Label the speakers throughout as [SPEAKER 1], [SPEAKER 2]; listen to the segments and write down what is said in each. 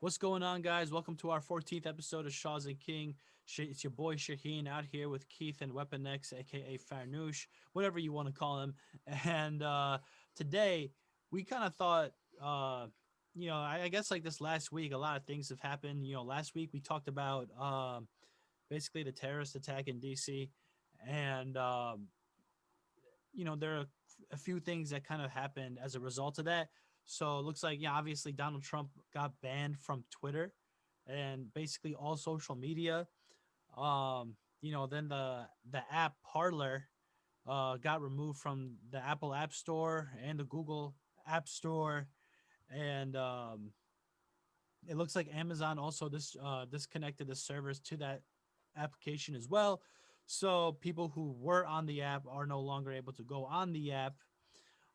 [SPEAKER 1] What's going on, guys? Welcome to our 14th episode of Shaws and King. It's your boy Shaheen out here with Keith and Weapon X, aka Farnoosh, whatever you want to call him. And today, we kind of thought, uh, I guess like this last week, a lot of things have happened. Last week we talked about basically the terrorist attack in DC, and there are a few things that kind of happened as a result of that. So it looks like, yeah, obviously Donald Trump got banned from Twitter and basically all social media. Then the app Parler got removed from the Apple App Store and the Google App Store, and it looks like Amazon also disconnected the servers to that application as well. So people who were on the app are no longer able to go on the app.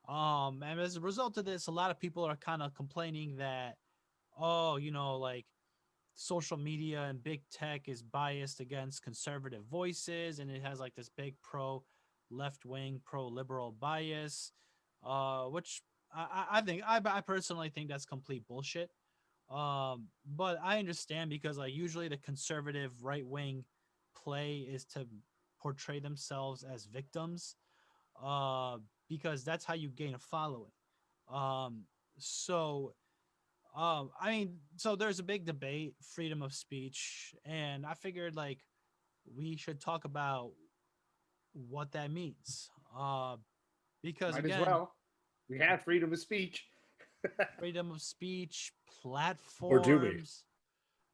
[SPEAKER 1] And as a result of this, a lot of people are kind of complaining that, oh, like social media and big tech is biased against conservative voices, and it has like this big pro left wing, pro liberal bias, which I think I personally think that's complete bullshit. But I understand because like usually the conservative right wing play is to portray themselves as victims, uh, because that's how you gain a following. Um, so I mean, so there's a big debate, freedom of speech, and I figured like we should talk about what that means. Because
[SPEAKER 2] Might as
[SPEAKER 1] again,
[SPEAKER 2] well. We have freedom of speech.
[SPEAKER 1] freedom of speech,
[SPEAKER 3] Or do we?
[SPEAKER 1] platforms,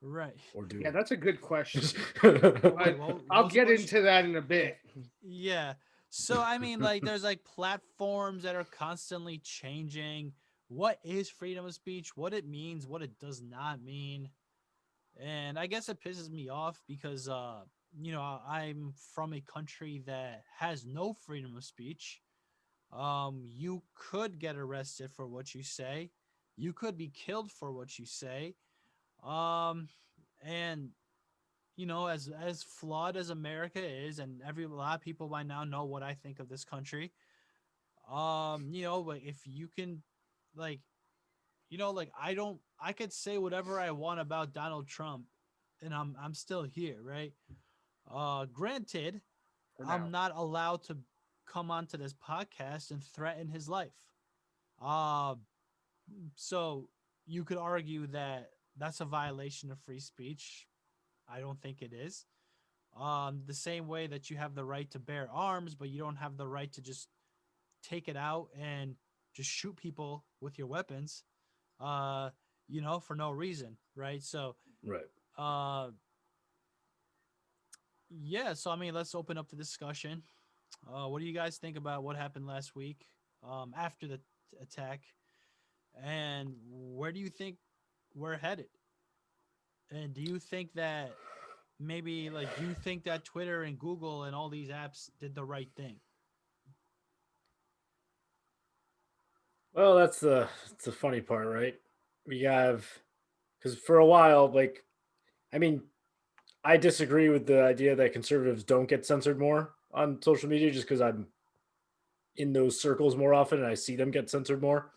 [SPEAKER 1] right?
[SPEAKER 3] Or do
[SPEAKER 2] Yeah,
[SPEAKER 3] we?
[SPEAKER 2] that's a good question.
[SPEAKER 1] Okay,
[SPEAKER 2] But
[SPEAKER 1] well,
[SPEAKER 2] I'll
[SPEAKER 1] what's the
[SPEAKER 2] get
[SPEAKER 1] question?
[SPEAKER 2] into that in a bit.
[SPEAKER 1] Yeah. So I mean, like, there's like platforms that are constantly changing. What is freedom of speech? What it means? What it does not mean? And I guess it pisses me off because I'm from a country that has no freedom of speech. You could get arrested for what you say. You could be killed for what you say. Um and as flawed as America is, and a lot of people by now know what I think of this country. But if you can, like, like I could say whatever I want about Donald Trump, and I'm still here, right? Granted,
[SPEAKER 2] For
[SPEAKER 1] I'm
[SPEAKER 2] now.
[SPEAKER 1] not allowed to come onto this podcast and threaten his life. Uh, so you could argue that that's a violation of free speech. I don't think it is. The same way that you have the right to bear arms, but you don't have the right to just take it out and just shoot people with your weapons, uh, for no reason, right? So,
[SPEAKER 3] Right.
[SPEAKER 1] uh, yeah. So, I mean, let's open up the discussion. What do you guys think about what happened last week, after the attack, and where do you think we're headed? And do you think that maybe like do you think that Twitter and Google and all these apps did the right thing?
[SPEAKER 3] Well, that's the funny part, right? We have because for a while, like, I mean, I disagree with the idea that conservatives don't get censored more on social media, just because I'm in those circles more often and I see them get censored more.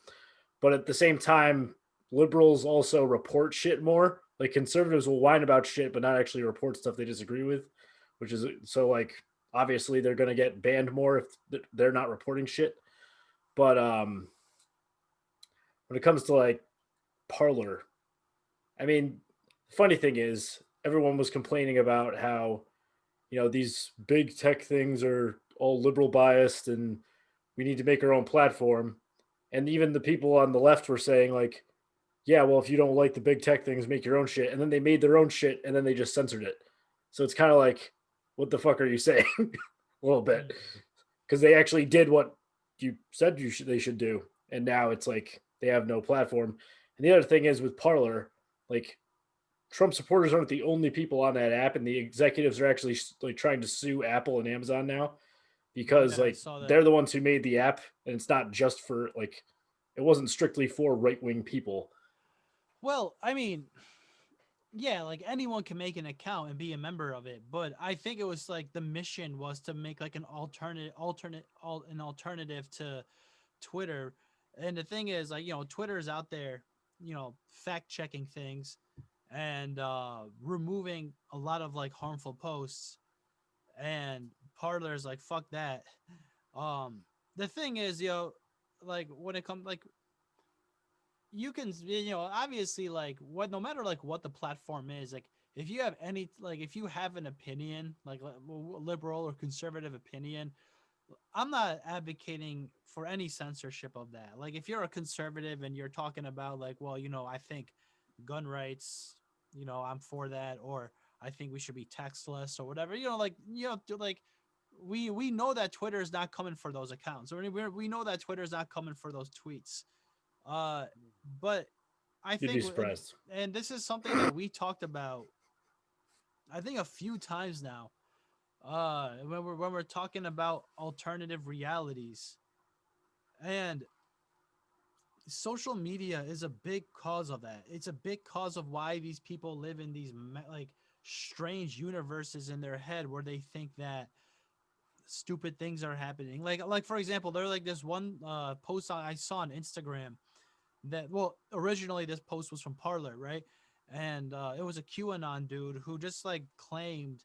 [SPEAKER 3] But at the same time, liberals also report shit more. Like conservatives will whine about shit, but not actually report stuff they disagree with, which is so like obviously they're going to get banned more if they're not reporting shit. But when it comes to like Parler, I mean, funny thing is everyone was complaining about how these big tech things are all liberal biased and we need to make our own platform. And even the people on the left were saying like, yeah, well, if you don't like the big tech things, make your own shit. And then they made their own shit and then they just censored it. So it's kind of like, what the fuck are you saying? A little bit. Because they actually did what you said they should do. And now it's like they have no platform. And the other thing is with Parler, like Trump supporters aren't the only people on that app, and the executives are actually like trying to sue Apple and Amazon now because
[SPEAKER 1] Yeah, I
[SPEAKER 3] like
[SPEAKER 1] saw that.
[SPEAKER 3] they're the ones who made the app, and it's not just for like it wasn't strictly for right wing people.
[SPEAKER 1] Well, I mean, yeah, like anyone can make an account and be a member of it, but I think it was like the mission was to make like an alternative to Twitter. And the thing is, like, Twitter is out there fact checking things and removing a lot of like harmful posts. And Parler's like, fuck that. The thing is, like when it comes like you can, obviously, like what, no matter like what the platform is, like if you have any, like if you have an opinion, like liberal or conservative opinion, I'm not advocating for any censorship of that. Like if you're a conservative and you're talking about like, well, I think gun rights, I'm for that, or I think we should be taxless or whatever, like we know that Twitter is not coming for those accounts, or we know that Twitter is not coming for those tweets. Uh, but I
[SPEAKER 3] You'd be
[SPEAKER 1] think,
[SPEAKER 3] surprised.
[SPEAKER 1] and this is something that we talked about, I think a few times now, when we're talking about alternative realities, and social media is a big cause of that. It's a big cause of why these people live in these like strange universes in their head where they think that stupid things are happening. Like for example, there like this one post I saw on Instagram that, well, originally this post was from Parler, right? And it was a QAnon dude who just like claimed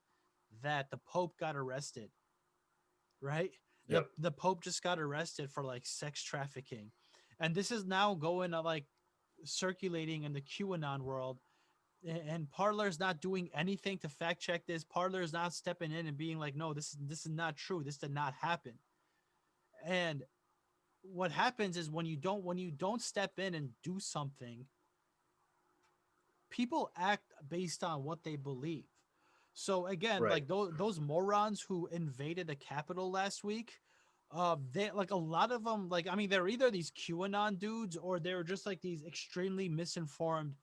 [SPEAKER 1] that the Pope got arrested, right? The
[SPEAKER 3] Yep.
[SPEAKER 1] the Pope just got arrested for like sex trafficking. And this is now going to like circulating in the QAnon world. And Parler's not doing anything to fact check this. Parler's not stepping in and being like, no, this is not true. This did not happen. And what happens is when you don't step in and do something, people act based on what they believe. So again,
[SPEAKER 3] Right.
[SPEAKER 1] like those morons who invaded the Capitol last week, they like a lot of them. Like I mean, they're either these QAnon dudes or they're just like these extremely misinformed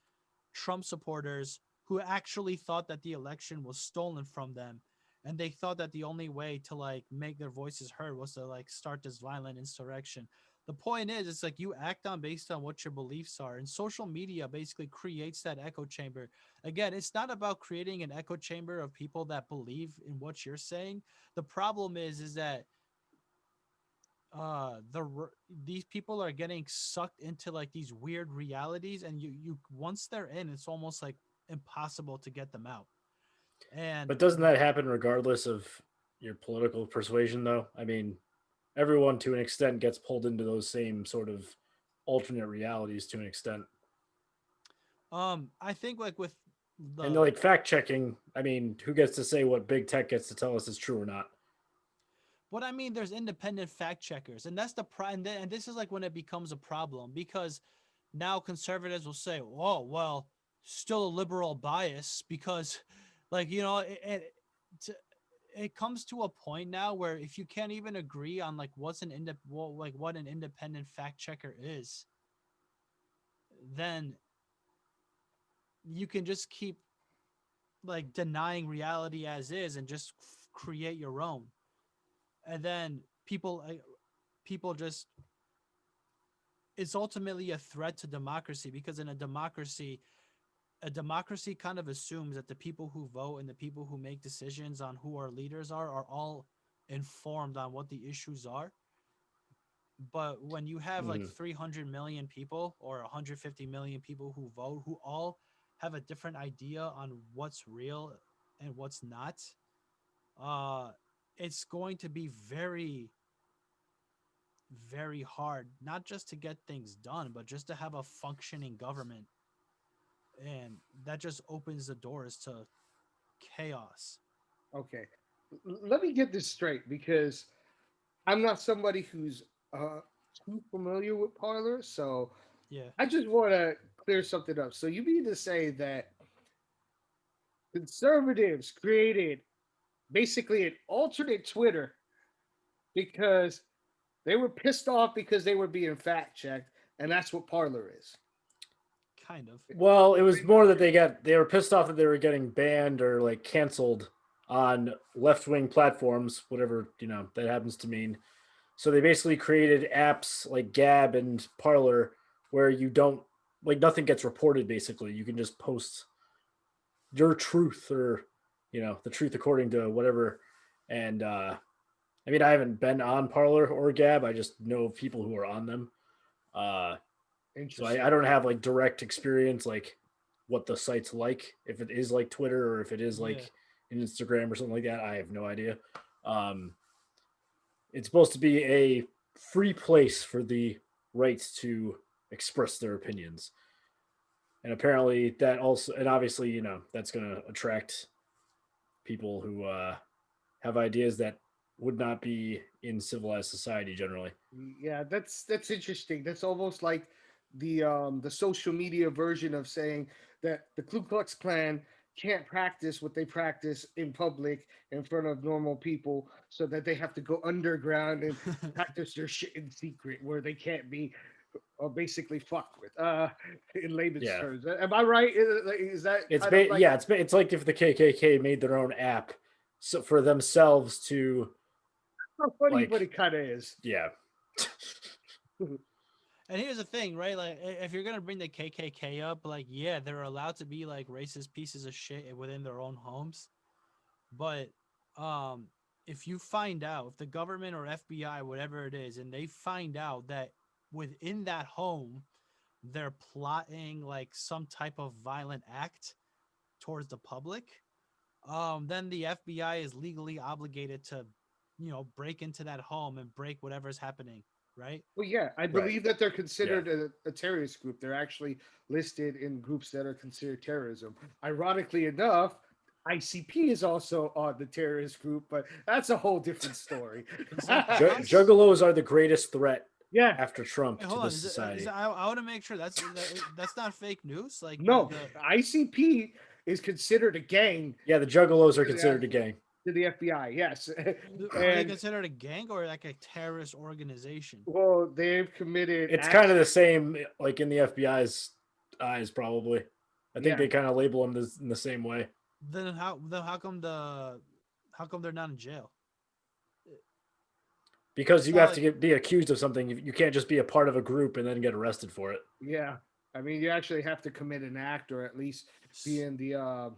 [SPEAKER 1] Trump supporters who actually thought that the election was stolen from them, and they thought that the only way to like make their voices heard was to like start this violent insurrection. The point is, it's like you act on based on what your beliefs are, and social media basically creates that echo chamber. Again, it's not about creating an echo chamber of people that believe in what you're saying. The problem is that these people are getting sucked into like these weird realities, and you once they're in, it's almost like impossible to get them out. And
[SPEAKER 3] But doesn't that happen regardless of your political persuasion, though? I mean, everyone to an extent gets pulled into those same sort of alternate realities to an extent.
[SPEAKER 1] I think like with
[SPEAKER 3] And
[SPEAKER 1] the
[SPEAKER 3] like fact checking, I mean, who gets to say what big tech gets to tell us is true or not?
[SPEAKER 1] what I mean, there's independent fact checkers, and that's the and this is like when it becomes a problem, because now conservatives will say, oh well, still a liberal bias, because like it comes to a point now where if you can't even agree on like what an independent fact checker is, then you can just keep like denying reality as is and just create your own. And then people just, it's ultimately a threat to democracy, because in a democracy kind of assumes that the people who vote and the people who make decisions on who our leaders are all informed on what the issues are. But when you have like
[SPEAKER 3] Mm.
[SPEAKER 1] 300 million people or 150 million people who vote, who all have a different idea on what's real and what's not, uh, it's going to be very, very hard, not just to get things done, but just to have a functioning government. And that just opens the doors to chaos.
[SPEAKER 2] Okay. Let me get this straight because I'm not somebody who's too familiar with Parlor. So
[SPEAKER 1] Yeah.
[SPEAKER 2] I just want to clear something up. So you mean to say that conservatives created basically an alternate Twitter because they were pissed off because they were being fact checked, and that's what Parlor is.
[SPEAKER 1] Kind of.
[SPEAKER 3] Well, it was more that they were pissed off that they were getting banned or like canceled on left wing platforms, whatever that happens to mean. So they basically created apps like Gab and Parler where you don't like nothing gets reported. Basically, you can just post your truth or the truth according to whatever. And I mean, I haven't been on Parler or Gab. I just know people who are on them. Uh, So
[SPEAKER 2] Interesting.
[SPEAKER 3] I don't have like direct experience like what the site's like, if it is like Twitter or if it is
[SPEAKER 1] Yeah.
[SPEAKER 3] like an Instagram or something like that. I have no idea. Um, it's supposed to be a free place for the rights to express their opinions. And apparently that also, and obviously, that's going to attract people who have ideas that would not be in civilized society generally.
[SPEAKER 2] Yeah, that's interesting. That's almost like the social media version of saying that the Ku Klux Klan can't practice what they practice in public in front of normal people, so that they have to go underground and practice their shit in secret, where they can't be basically fucked with. In layman's
[SPEAKER 3] Yeah.
[SPEAKER 2] terms, am I right? Is that kind of like
[SPEAKER 3] It's like if the KKK made their own app so for themselves to
[SPEAKER 2] how funny? But
[SPEAKER 3] like,
[SPEAKER 2] it kind of is.
[SPEAKER 3] yeah.
[SPEAKER 1] And here's the thing, right? Like, if you're gonna bring the KKK up, like, yeah, they're allowed to be like racist pieces of shit within their own homes. But, um, if you find out, if the government or FBI, whatever it is, and they find out that within that home they're plotting like some type of violent act towards the public, then the FBI is legally obligated to, break into that home and break whatever's happening, right?
[SPEAKER 2] Well, yeah, I
[SPEAKER 3] Right.
[SPEAKER 2] believe that they're
[SPEAKER 3] Yeah.
[SPEAKER 2] considered a terrorist group. They're actually listed in groups that are considered terrorism. Ironically enough, ICP is also on the terrorist group, but that's a whole different story.
[SPEAKER 1] Is that us?
[SPEAKER 3] Juggalos are the greatest threat
[SPEAKER 2] Yeah,
[SPEAKER 3] after Trump
[SPEAKER 1] Wait,
[SPEAKER 3] to
[SPEAKER 1] hold on.
[SPEAKER 3] this
[SPEAKER 1] Is
[SPEAKER 3] society.
[SPEAKER 1] that, I want to make sure that's not fake news. Like
[SPEAKER 2] no,
[SPEAKER 1] the
[SPEAKER 2] ICP is considered a gang
[SPEAKER 3] Yeah, the Juggalos are
[SPEAKER 2] to the,
[SPEAKER 3] considered a gang
[SPEAKER 2] to the FBI. Yes,
[SPEAKER 1] are they
[SPEAKER 2] and
[SPEAKER 1] considered a gang or like a terrorist organization?
[SPEAKER 2] well, they've committed
[SPEAKER 3] it's kind
[SPEAKER 2] acts.
[SPEAKER 3] of the same, like in the FBI's eyes, probably. I think
[SPEAKER 2] Yeah,
[SPEAKER 3] they kind of label them in the same way
[SPEAKER 1] How come they're not in jail?
[SPEAKER 3] because
[SPEAKER 1] It's
[SPEAKER 3] you
[SPEAKER 1] not
[SPEAKER 3] have
[SPEAKER 1] like
[SPEAKER 3] to be accused of something. You can't just be a part of a group and then get arrested for it.
[SPEAKER 2] yeah. I mean, you actually have to commit an act, or at least be in the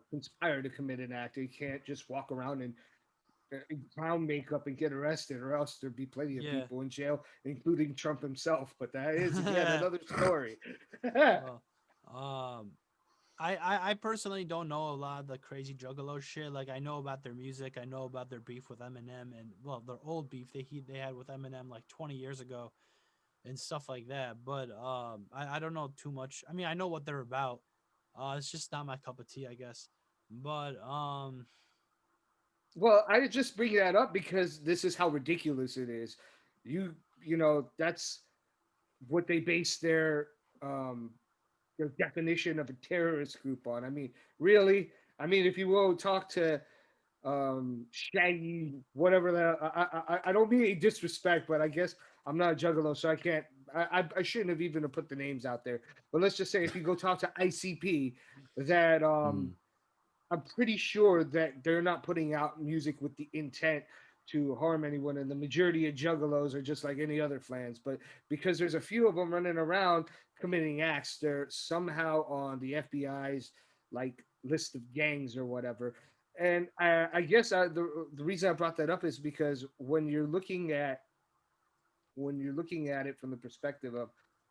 [SPEAKER 2] conspire to commit an act. You can't just walk around in clown makeup and get arrested, or else there'd be plenty of
[SPEAKER 1] yeah.
[SPEAKER 2] people in jail, including Trump himself. But that is again another story.
[SPEAKER 1] Well, um, I personally don't know a lot of the crazy Juggalo shit. Like I know about their music, I know about their beef with Eminem, and well, their old beef they had with Eminem like 20 years ago and stuff like that. But I don't know too much. I mean, I know what they're about. It's just not my cup of tea, I guess. But
[SPEAKER 2] Well, I just bring that up because this is how ridiculous it is. You that's what they base um their definition of a terrorist group on. I mean, really? I mean, if you will talk to Shaggy, whatever that. I don't mean any disrespect, but I guess I'm not a juggalo, so I can't. I shouldn't have even put the names out there. But let's just say if you go talk to ICP, that
[SPEAKER 3] Mm.
[SPEAKER 2] I'm pretty sure that they're not putting out music with the intent to harm anyone, and the majority of juggalos are just like any other clans. But because there's a few of them running around committing acts, they're somehow on the FBI's like list of gangs or whatever. And I guess the reason I brought that up is because when you're looking at it from the perspective of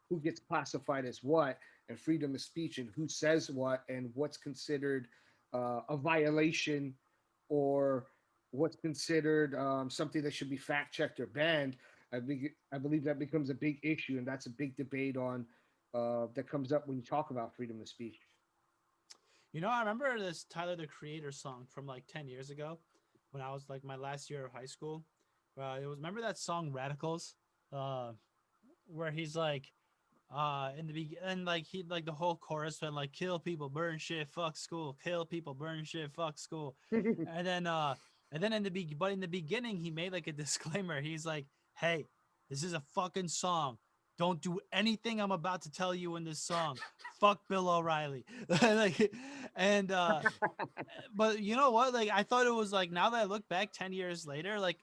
[SPEAKER 2] who gets classified as what and freedom of speech and who says what and what's considered a violation or what's considered something that should be fact checked or banned, I believe that becomes a big issue, and that's a big debate on that comes up when you talk about freedom of speech.
[SPEAKER 1] I remember this Tyler the Creator song from like 10 years ago when I was like my last year of high school. It was remember that song Radicals, uh, where he's like, in the and like he like the whole chorus went like kill people, burn shit, fuck school, kill people, burn shit, fuck school, and then but in the beginning he made like a disclaimer. He's like, hey, this is a fucking song. Don't do anything I'm about to tell you in this song. Fuck Bill O'Reilly. Like, and but you know what? Like I thought it was like now that I look back 10 years later, like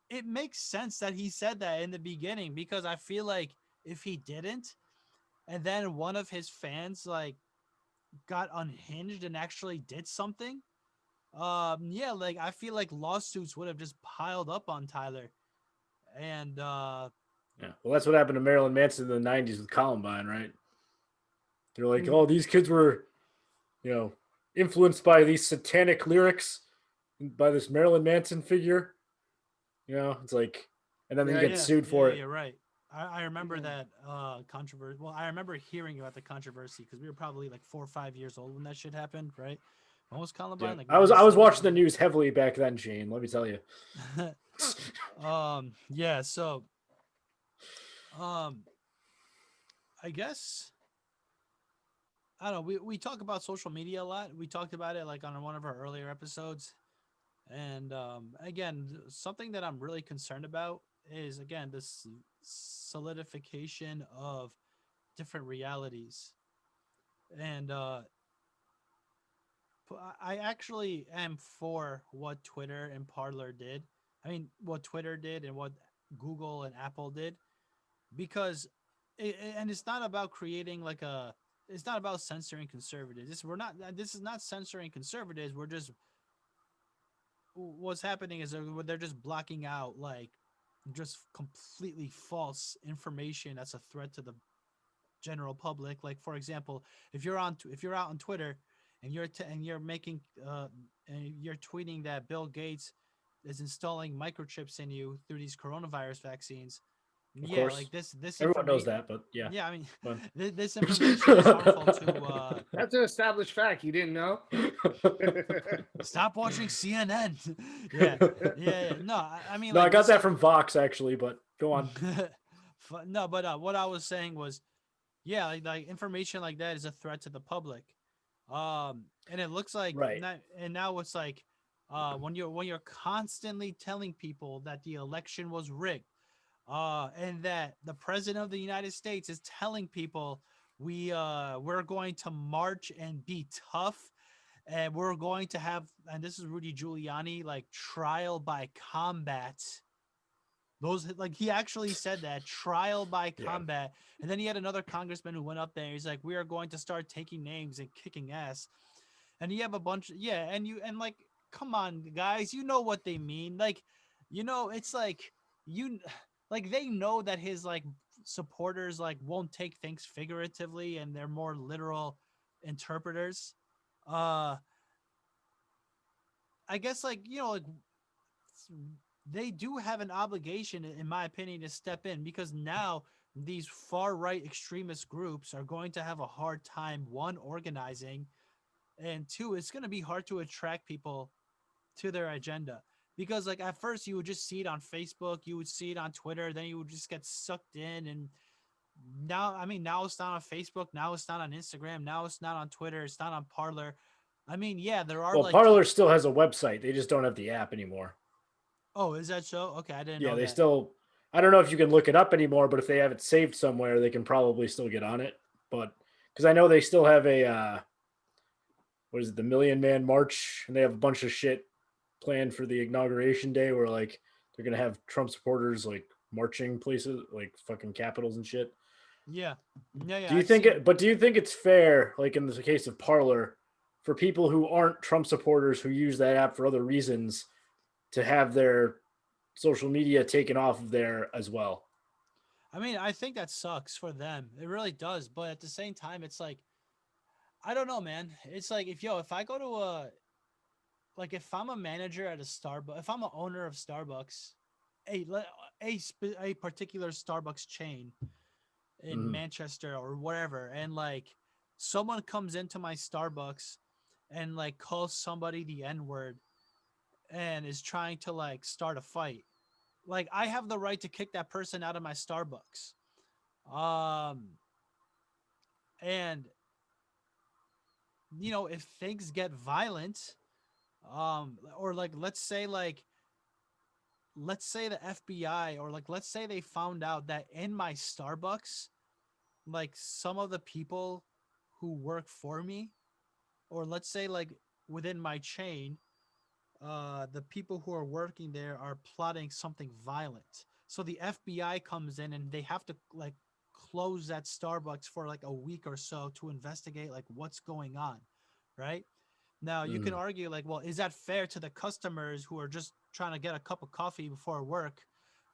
[SPEAKER 1] it makes sense that he said that in the beginning because I feel like if he didn't, and then one of his fans like got unhinged and actually did something, yeah, like I feel like lawsuits would have just piled up on Tyler, and
[SPEAKER 3] Yeah. Well, that's what happened to Marilyn Manson in the '90s with Columbine, right? They're like,
[SPEAKER 2] Mhm.
[SPEAKER 3] oh, these kids were, you know, influenced by these satanic lyrics by this Marilyn Manson figure. It's like, and then
[SPEAKER 2] Yeah,
[SPEAKER 3] he gets
[SPEAKER 1] Yeah,
[SPEAKER 3] sued
[SPEAKER 1] yeah,
[SPEAKER 3] for it.
[SPEAKER 1] you're right. I remember
[SPEAKER 2] yeah.
[SPEAKER 1] that controversy. Well, I remember hearing about the controversy because we were probably like 4 or 5 years old when that shit happened, right? When was
[SPEAKER 3] Yeah,
[SPEAKER 1] Columbine? Like
[SPEAKER 3] I was
[SPEAKER 1] 97,
[SPEAKER 3] watching the
[SPEAKER 1] 98?
[SPEAKER 3] news heavily back then, Shane. Let me tell you.
[SPEAKER 1] Yeah, so um I guess I don't know, we talk about social media a lot. We talked about it like on one of our earlier episodes. And again, something that I'm really concerned about is again this solidification of different realities. And I actually am for what Twitter and Parler did. I mean, what Twitter did and what Google and Apple did, because and it's not about creating like a. It's not about censoring conservatives. We're not. This is not censoring conservatives. We're just what's happening is they're just blocking out like just completely false information that's a threat to the general public. Like for example, if you're out on Twitter and you're making and you're tweeting that Bill Gates is installing microchips in you through these coronavirus vaccines.
[SPEAKER 3] Of
[SPEAKER 1] Yeah,
[SPEAKER 3] course,
[SPEAKER 1] like this
[SPEAKER 3] everyone knows
[SPEAKER 1] information.
[SPEAKER 3] that, but yeah,
[SPEAKER 1] Yeah, I mean,
[SPEAKER 3] fun.
[SPEAKER 1] this information is harmful to.
[SPEAKER 2] That's an established fact. You didn't know?
[SPEAKER 1] Stop watching CNN. Yeah, yeah, yeah. No, I mean
[SPEAKER 3] No, I
[SPEAKER 1] like
[SPEAKER 3] got
[SPEAKER 1] this
[SPEAKER 3] that
[SPEAKER 1] is
[SPEAKER 3] from Vox actually, but go on.
[SPEAKER 1] no, but what I was saying was, yeah, like information like that is a threat to the public. And it looks like
[SPEAKER 3] Right.
[SPEAKER 1] and now it's like, when you're constantly telling people that the election was rigged, and that the president of the United States is telling people we're going to march and be tough, and we're going to have, and this is Rudy Giuliani, like trial by combat. Those like he actually said that trial by
[SPEAKER 3] Yeah.
[SPEAKER 1] combat, and then he had another congressman who went up there. He's like, "We are going to start taking names and kicking ass," and you have a bunch, yeah, and like, come on, guys, you know what they mean, like, it's like you, like they know that his like supporters like won't take things figuratively and they're more literal interpreters. Uh, I guess like like they do have an obligation, in my opinion, to step in because now these far right extremist groups are going to have a hard time, one, organizing, and two, it's going to be hard to attract people to their agenda. Because, like, at first you would just see it on Facebook, you would see it on Twitter, then you would just get sucked in. And now, I mean, now it's not on Facebook, now it's not on Instagram, now it's not on Twitter, it's not on Parler. I mean, yeah, there are
[SPEAKER 3] Well,
[SPEAKER 1] like,
[SPEAKER 3] Parler still has a website. They just don't have the app anymore.
[SPEAKER 1] oh, is that so? Okay, I didn't
[SPEAKER 3] Yeah,
[SPEAKER 1] know
[SPEAKER 3] they
[SPEAKER 1] that.
[SPEAKER 3] still. I don't know if you can look it up anymore, but if they have it saved somewhere, they can probably still get on it. But because I know they still have a what is it, the Million Man March, and they have a bunch of shit planned for the inauguration day, where like they're gonna have Trump supporters like marching places, like fucking capitals and shit.
[SPEAKER 1] Yeah. Yeah,
[SPEAKER 3] Do
[SPEAKER 1] yeah,
[SPEAKER 3] you
[SPEAKER 1] I've
[SPEAKER 3] think
[SPEAKER 1] seen.
[SPEAKER 3] it? But do you think it's fair, like in the case of Parler, for people who aren't Trump supporters who use that app for other reasons to have their social media taken off of there as well?
[SPEAKER 1] I mean, I think that sucks for them. It really does. But at the same time, it's like, I don't know, man. It's like if I go to like if I'm a manager at a Starbucks, if I'm an owner of Starbucks, a a particular Starbucks chain in
[SPEAKER 3] Mm-hmm.
[SPEAKER 1] Manchester or whatever, and like someone comes into my Starbucks and like calls somebody the N word and is trying to like start a fight, like I have the right to kick that person out of my Starbucks. Um, and if things get violent, or like let's say the FBI, or like let's say they found out that in my Starbucks, like some of the people who work for me, or let's say like within my chain, the people who are working there are plotting something violent. So the FBI comes in and they have to like close that Starbucks for like a week or so to investigate like what's going on, right? Now you can
[SPEAKER 3] Mm-hmm.
[SPEAKER 1] argue like, well, is that fair to the customers who are just trying to get a cup of coffee before work?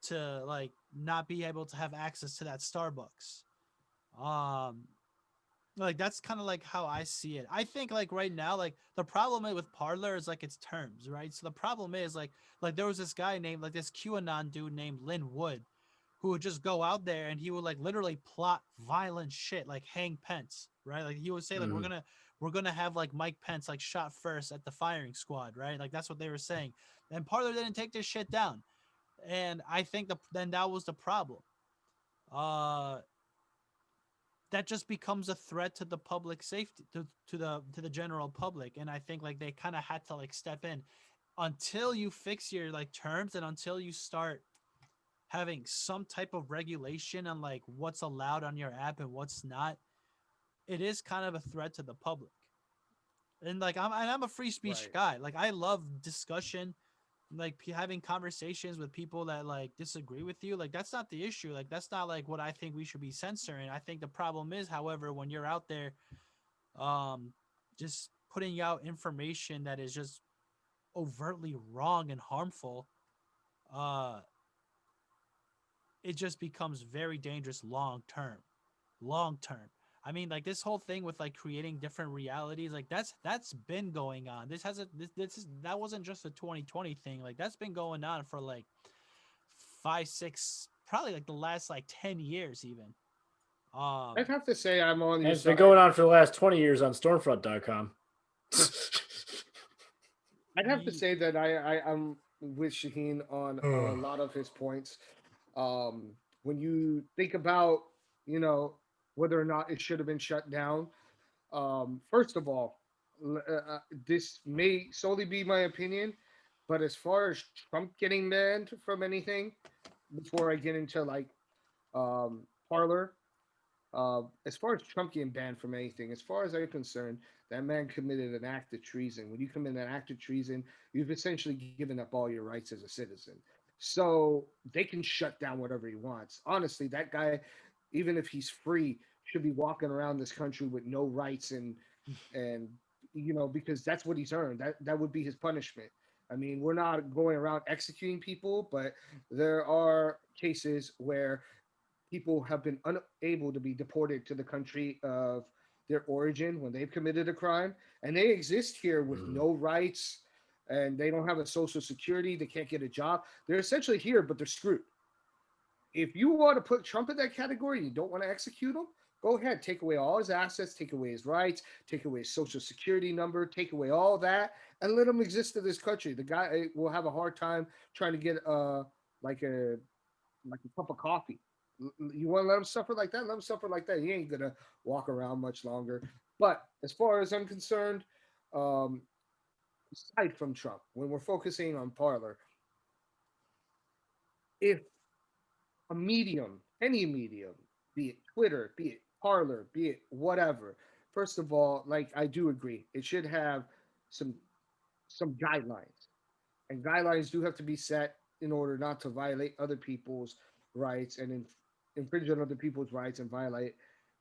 [SPEAKER 1] to like not be able to have access to that Starbucks. Um, like that's kind of like how I see it. I think like right now, like the problem with Parler is like its terms, right? So the problem is like there was this guy named like this QAnon dude named Lynn Wood, who would just go out there and he would like literally plot violent shit, like hang Pence, right? Like he would say like
[SPEAKER 3] Mhm.
[SPEAKER 1] we're gonna have like Mike Pence like shot first at the firing squad, right? Like that's what they were saying. And Parler didn't take this shit down, and I think then that was the problem. Uh, that just becomes a threat to the public safety to the general public, and I think like they kind of had to like step in until you fix your like terms and until you start having some type of regulation on like what's allowed on your app and what's not. It is kind of a threat to the public, and like I'm a free speech
[SPEAKER 2] Right.
[SPEAKER 1] guy. Like I love discussion, like having conversations with people that like disagree with you. Like that's not the issue. Like that's not like what I think we should be censoring. I think the problem is, however, when you're out there um just putting out information that is just overtly wrong and harmful, uh it just becomes very dangerous long term. I mean, like this whole thing with like creating different realities, like that's been going on. This hasn't this is that wasn't just a 2020 thing. Like that's been going on for like 5 6, probably like the last like 10 years even.
[SPEAKER 2] I'd
[SPEAKER 1] um
[SPEAKER 2] have to say I'm on
[SPEAKER 3] And
[SPEAKER 2] your
[SPEAKER 3] it's been
[SPEAKER 2] side.
[SPEAKER 3] going on for the last 20 years on Stormfront.com.
[SPEAKER 2] I'd have to
[SPEAKER 1] ye-
[SPEAKER 2] say that I'm with Shaheen on a lot of his points. When you think about, you know, whether or not it should have been shut down, first of all, this may solely be my opinion, but as far as Trump getting banned from anything, before I get into like Parlor, as far as Trump getting banned from anything, as far as I'm concerned, that man committed an act of treason. When you commit an act of treason, you've essentially given up all your rights as a citizen. So they can shut down whatever he wants. Honestly, that guy, even if he's free, should be walking around this country with no rights and because that's what he's earned. That would be his punishment. I mean, we're not going around executing people, but there are cases where people have been unable to be deported to the country of their origin when they've committed a crime, and they exist here with
[SPEAKER 3] Mhm.
[SPEAKER 2] no rights, and they don't have a social security, they can't get a job. They're essentially here, but they're screwed. If you want to put Trump in that category and you don't want to execute him, go ahead, take away all his assets, take away his rights, take away his social security number, take away all that, and let him exist in this country. The guy will have a hard time trying to get like a like a cup of coffee. You want to let him suffer like that? Let him suffer like that. He ain't gonna walk around much longer. But as far as I'm concerned, um, aside from Trump, when we're focusing on Parler, if a medium, any medium, be it Twitter, be it Parler, be it whatever, first of all, like I do agree, it should have some some guidelines, and guidelines do have to be set in order not to violate other people's rights and infringe on other people's rights and violate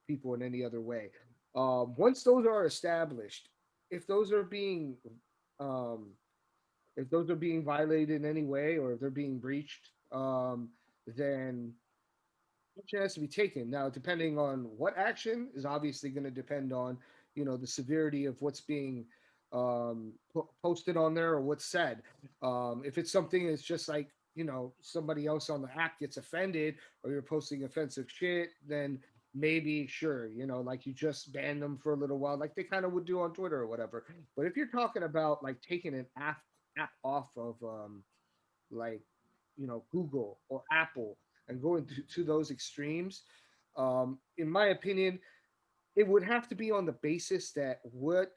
[SPEAKER 2] people in any other way. Once those are established, if those are being um, if those are being violated in any way or if they're being breached, then action has to be taken. Now, depending on what action is obviously going to depend on, the severity of what's being posted on there or what's said. If it's something that's just like, somebody else on the app gets offended or you're posting offensive shit, then maybe sure, like you just ban them for a little while, like they kind of would do on Twitter or whatever. But if you're talking about like taking an app off of like Google or Apple and going to those extremes, in my opinion, it would have to be on the basis that what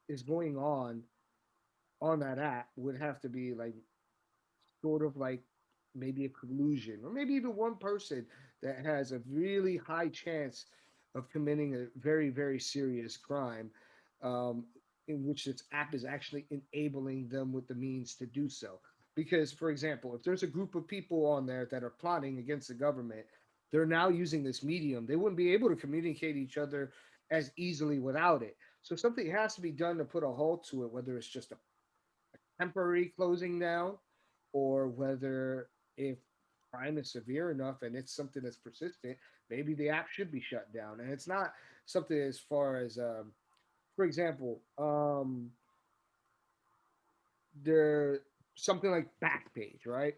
[SPEAKER 2] is going on that app would have to be like sort of like maybe a collusion or maybe even one person that has a really high chance of committing a very very serious crime, um, in which this app is actually enabling them with the means to do so. Because for example, if there's a group of people on there that are plotting against the government, they're now using this medium, they wouldn't be able to communicate each other as easily without it. So something has to be done to put a halt to it, whether it's just a temporary closing down or whether if crime is severe enough and it's something that's persistent, maybe the app should be shut down. And it's not something as far as, for example, there something like Backpage, right?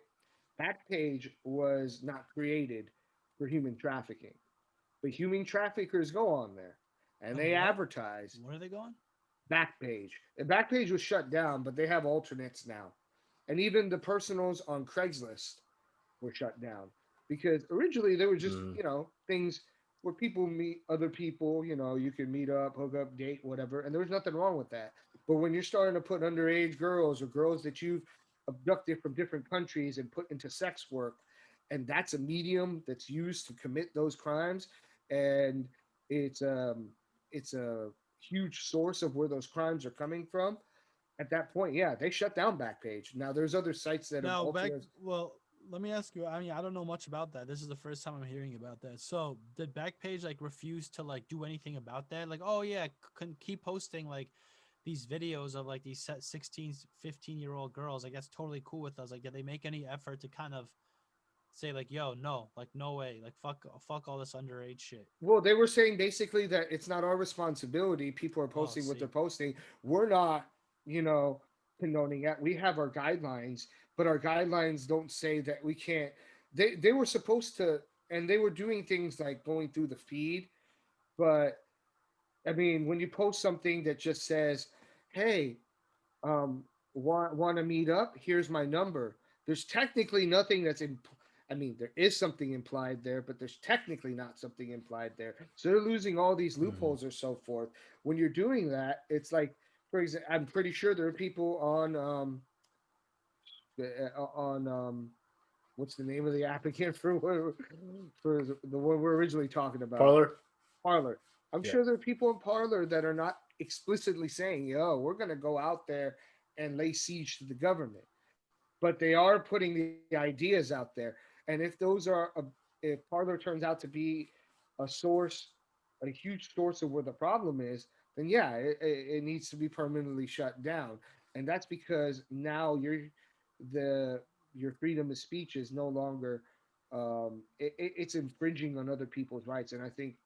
[SPEAKER 2] Backpage was not created for human trafficking, but human traffickers go on there and
[SPEAKER 1] And
[SPEAKER 2] they
[SPEAKER 1] what?
[SPEAKER 2] advertise.
[SPEAKER 1] Where are they going?
[SPEAKER 2] Backpage. And Backpage was shut down, but they have alternates now. And even the personals on Craigslist were shut down because originally they were just,
[SPEAKER 3] Mm.
[SPEAKER 2] things where people meet other people, you can meet up, hook up, date, whatever. And there was nothing wrong with that. But when you're starting to put underage girls or girls that you've abducted from different countries and put into sex work, and that's a medium that's used to commit those crimes, and it's it's a huge source of where those crimes are coming from. At that point, yeah, they shut down Backpage. Now there's other sites that have
[SPEAKER 1] Now back.
[SPEAKER 2] altered.
[SPEAKER 1] Well, let me ask you. I mean, I don't know much about that. This is the first time I'm hearing about that. So did Backpage like refuse to like do anything about that? Like, oh yeah, can keep posting like these videos of like these 16, 15-year-old girls. Like that's totally cool with us. Like, did they make any effort to kind of say like, yo, no, like no way, like fuck all this underage shit?
[SPEAKER 2] Well, they were saying basically that it's not our responsibility. People are
[SPEAKER 1] Oh,
[SPEAKER 2] posting what they're
[SPEAKER 1] see,
[SPEAKER 2] posting. We're not, you know, condoning that. We have our guidelines, but our guidelines don't say that we can't. They were supposed to, and they were doing things like going through the feed. But I mean, when you post something that just says, "Hey, want to meet up? Here's my number." There's technically nothing that's in. I mean, there is something implied there, but there's technically not something implied there. So they're losing all these
[SPEAKER 3] Mm.
[SPEAKER 2] loopholes or so forth. When you're doing that, it's like, for example, I'm pretty sure there are people on on what's the name of the app again for the one we're originally talking about,
[SPEAKER 3] Parlor?
[SPEAKER 2] Parler. I'm
[SPEAKER 3] Yeah.
[SPEAKER 2] sure there are people in Parler that are not explicitly saying, "Yo, we're going to go out there and lay siege to the government," but they are putting the ideas out there. And if those are, if Parler turns out to be a source, a huge source of where the problem is, then yeah, it needs to be permanently shut down. And that's because now the your freedom of speech is no longer, it's infringing on other people's rights. And I think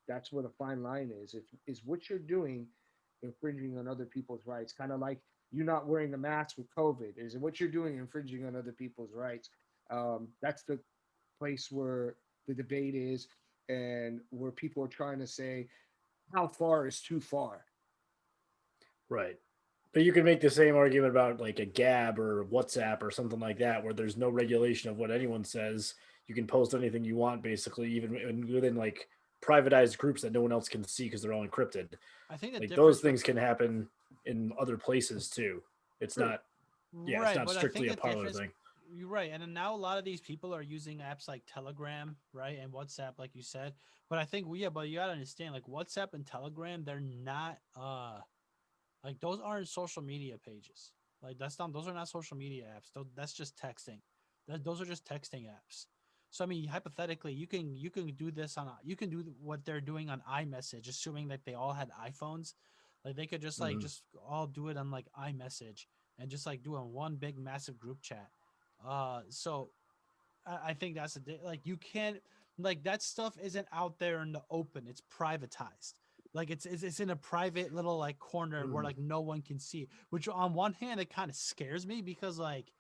[SPEAKER 2] that's where the fine line is. Is what you're doing infringing on other people's rights? Kind of like you not wearing a mask with COVID. Is what you're doing infringing on other people's rights? That's the place where the debate is, and where people are trying to say how far is too far.
[SPEAKER 3] Right. But you can make the same argument about like a Gab or WhatsApp or something like that, where there's no regulation of what anyone says. You can post anything you want, basically, even within like privatized groups that no one else can see because they're all encrypted.
[SPEAKER 1] I think the
[SPEAKER 3] Like those
[SPEAKER 1] difference with
[SPEAKER 3] things can happen in other places too. It's
[SPEAKER 2] True.
[SPEAKER 3] not, yeah, it's
[SPEAKER 1] right,
[SPEAKER 3] not
[SPEAKER 1] but I
[SPEAKER 3] strictly
[SPEAKER 1] think
[SPEAKER 3] a
[SPEAKER 1] the
[SPEAKER 3] parlor
[SPEAKER 1] difference.
[SPEAKER 3] thing.
[SPEAKER 1] You're right, and then now a lot of these people are using apps like Telegram, right, and WhatsApp, like you said. But I think yeah, but you gotta understand, like WhatsApp and Telegram, they're not like those aren't social media pages. Like that's not those are not social media apps. That's just texting. Those are just texting apps. So I mean, hypothetically, you can do this on you can do what they're doing on iMessage, assuming that they all had iPhones. Like they could just like
[SPEAKER 3] Mhm.
[SPEAKER 1] just all do it on like iMessage and just like do a one big massive group chat. So I think that's like you can't like that stuff isn't out there in the open. It's privatized. Like it's in a private little like corner where
[SPEAKER 3] Mhm.
[SPEAKER 1] like no one can see. Which on one hand it kind of scares me because like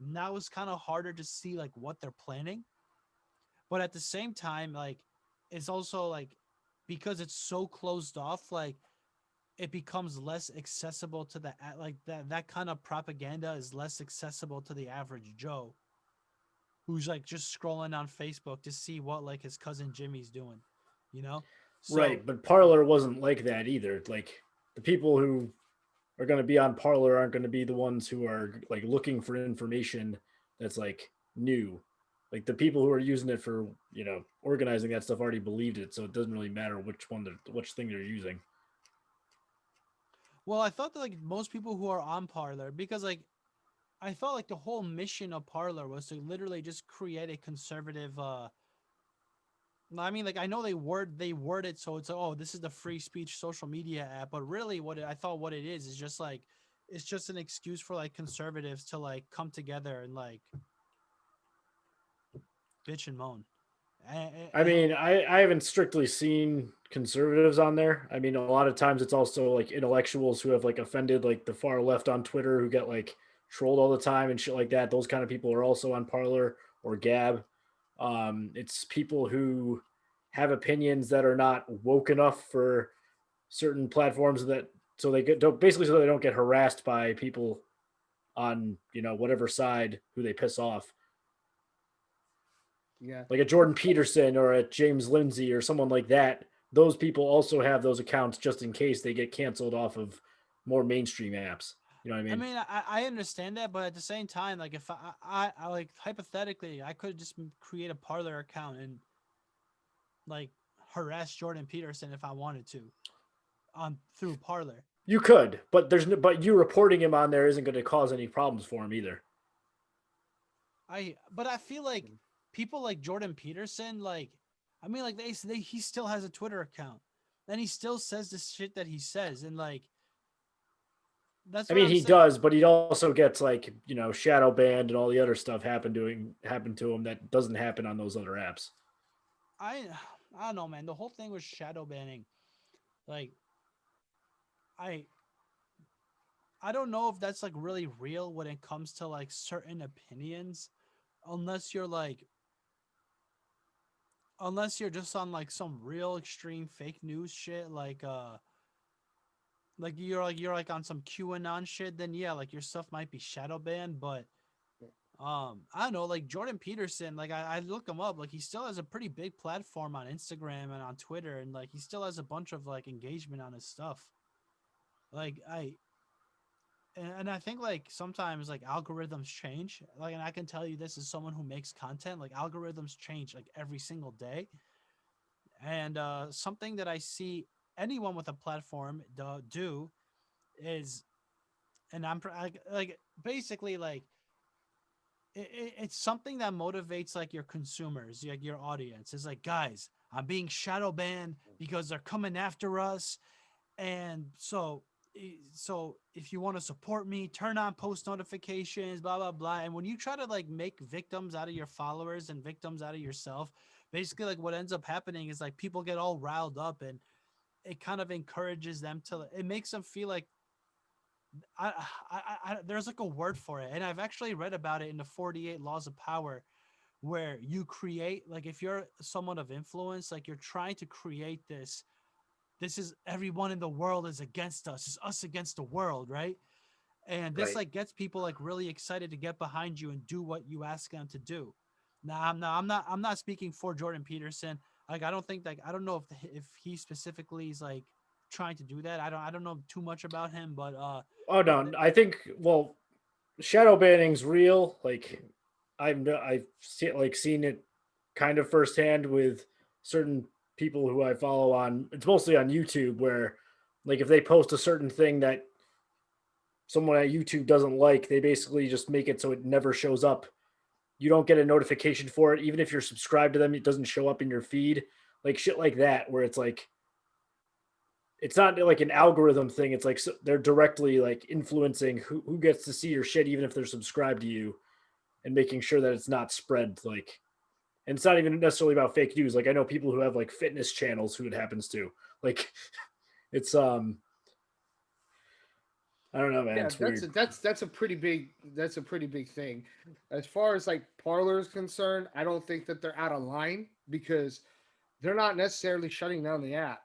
[SPEAKER 1] now it's kind of harder to see like what they're planning. But at the same time, like it's also like because it's so closed off, like it becomes less accessible to the like that kind of propaganda is less accessible to the average Joe who's like just scrolling on Facebook to see what like his cousin Jimmy's doing, you know? So
[SPEAKER 3] Right, but Parlor wasn't like that either. Like the people who are going to be on Parlor aren't going to be the ones who are like looking for information that's like new. Like the people who are using it for, organizing that stuff already believed it, so it doesn't really matter which thing they're using.
[SPEAKER 1] well, I thought that like most people who are on Parlor, because like I thought like the whole mission of Parlor was to literally just create a conservative I mean like I know they word it so it's like, oh, this is the free speech social media app, but really I thought what it is just like it's just an excuse for like conservatives to like come together and like bitch and moan. And,
[SPEAKER 3] I mean, I haven't strictly seen conservatives on there. I mean, a lot of times it's also like intellectuals who have like offended like the far left on Twitter who get like trolled all the time and shit like that. Those kind of people are also on Parler or Gab. It's people who have opinions that are not woke enough for certain platforms that so they get don't basically so they don't get harassed by people on whatever side who they piss off,
[SPEAKER 2] Yeah.
[SPEAKER 3] like a Jordan Peterson or a James Lindsay or someone like that. Those people also have those accounts just in case they get canceled off of more mainstream apps. You know what I
[SPEAKER 1] I
[SPEAKER 3] mean?
[SPEAKER 1] mean, I understand that, but at the same time, like if I like hypothetically, I could just create a Parler account and like harass Jordan Peterson if I wanted to on through Parler.
[SPEAKER 3] You could, but but you reporting him on there isn't going to cause any problems for him either.
[SPEAKER 1] But I feel like people like Jordan Peterson, like I mean, like he still has a Twitter account, and he still says the shit that he says, and like that's
[SPEAKER 3] I
[SPEAKER 1] what
[SPEAKER 3] mean,
[SPEAKER 1] I'm
[SPEAKER 3] he
[SPEAKER 1] saying.
[SPEAKER 3] does, but he also gets like shadow banned and all the other stuff happened to him that doesn't happen on those other apps.
[SPEAKER 1] I I don't know, man. The whole thing was shadow banning. Like I I don't know if that's like really real when it comes to like certain opinions, unless you're like unless you're just on like some real extreme fake news shit like you're like on some QAnon shit, then yeah, like your stuff might be shadow banned, but I don't know, like Jordan Peterson, like I look him up, like he still has a pretty big platform on Instagram and on Twitter, and like he still has a bunch of like engagement on his stuff. Like and I think like sometimes like algorithms change. Like, and I can tell you this as someone who makes content, like algorithms change like every single day. And something that I see anyone with a platform do is, and like basically like it's something that motivates like your consumers, like your audience. Is like, guys, I'm being shadow banned because they're coming after us, and so if you want to support me, turn on post notifications, blah blah blah. And when you try to like make victims out of your followers and victims out of yourself, basically like what ends up happening is like people get all riled up, and it kind of encourages them to, it makes them feel like there's like a word for it, and I've actually read about it in the 48 laws of power, where you create, like if you're someone of influence, like you're trying to create this is everyone in the world is against us. It's us against the world, right? And this
[SPEAKER 3] Right.
[SPEAKER 1] like gets people like really excited to get behind you and do what you ask them to do. Now, I'm not speaking for Jordan Peterson. Like, I don't think like I don't know if he specifically is like trying to do that. I don't know too much about him, but
[SPEAKER 3] Oh no, I think shadow banning's real. Like I've seen it kind of firsthand with certain people who I follow on. It's mostly on YouTube where like if they post a certain thing that someone at YouTube doesn't like, they basically just make it so it never shows up. You don't get a notification for it, even if you're subscribed to them. It doesn't show up in your feed, like shit like that, where it's like it's not like an algorithm thing. It's like they're directly like influencing who gets to see your shit, even if they're subscribed to you, and making sure that it's not spread. Like, and it's not even necessarily about fake news. Like I know people who have like fitness channels who it happens to. Like, it's I don't know, man.
[SPEAKER 2] Yeah,
[SPEAKER 3] It's weird.
[SPEAKER 2] that's a pretty big thing. As far as like Parlor is concerned, I don't think that they're out of line because they're not necessarily shutting down the app.